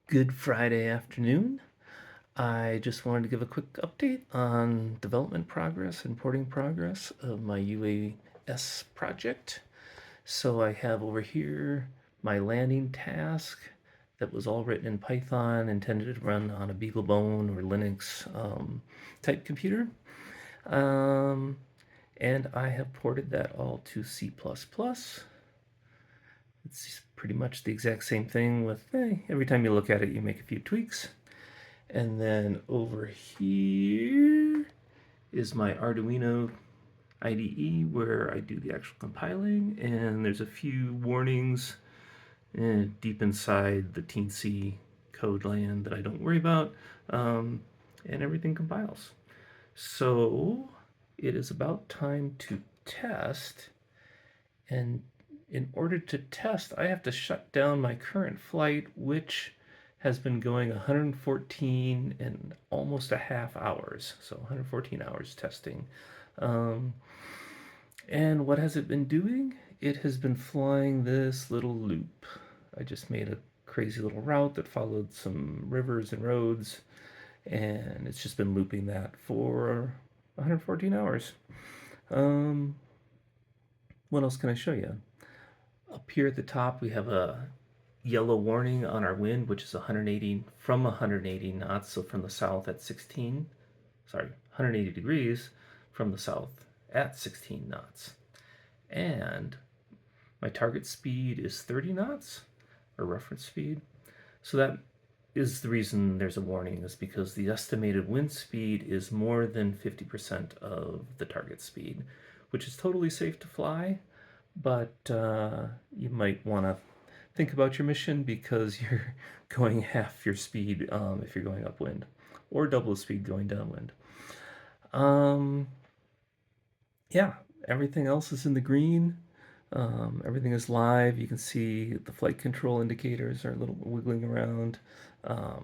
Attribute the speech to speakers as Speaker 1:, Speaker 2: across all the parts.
Speaker 1: Good Friday afternoon. I just wanted to give a quick update on development progress and porting progress of my UAS project. So I have over here my landing task that was all written in Python, intended to run on a BeagleBone or Linux type computer. Um, and I have ported that all to C++. It's pretty much the exact same thing with, every time you look at it, you make a few tweaks. And then over here is my Arduino IDE where I do the actual compiling, and there's a few warnings deep inside the teensy code land that I don't worry about, and everything compiles. So it is about time to test, and in order to test, I have to shut down my current flight, which has been going 114 and almost a half hours. So 114 hours testing. Um, and what has it been doing? It has been flying this little loop. I just made a crazy little route that followed some rivers and roads, and it's just been looping that for 114 hours. Um, what else can I show you? Up here at the top, we have a yellow warning on our wind, which is 180 from 180 knots, so from the south at 180 degrees from the south at 16 knots. And my target speed is 30 knots, or reference speed. So that is the reason there's a warning, is because the estimated wind speed is more than 50% of the target speed, which is totally safe to fly, but you might want to think about your mission because you're going half your speed if you're going upwind, or double the speed going downwind. Um, yeah, everything else is in the green. Everything is live. You can see the flight control indicators are a little wiggling around.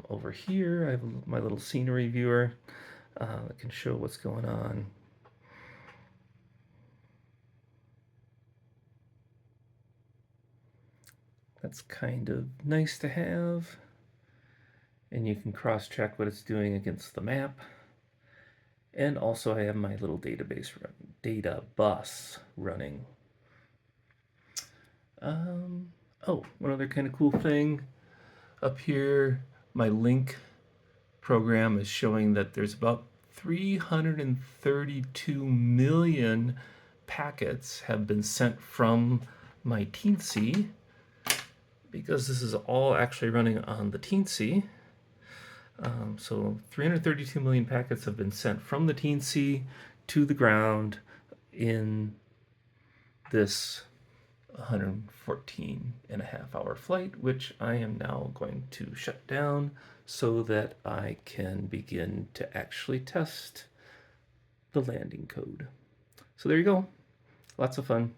Speaker 1: Over here, I have my little scenery viewer that can show what's going on. That's kind of nice to have. And you can cross-check what it's doing against the map. And also I have my little data bus running. Oh, one other kind of cool thing. Up here, my link program is showing that there's about 332 million packets have been sent from my teensy, because this is all actually running on the teensy. So 332 million packets have been sent from the teensy to the ground in this 114 and a half hour flight, which I am now going to shut down so that I can begin to actually test the landing code. So there you go. Lots of fun.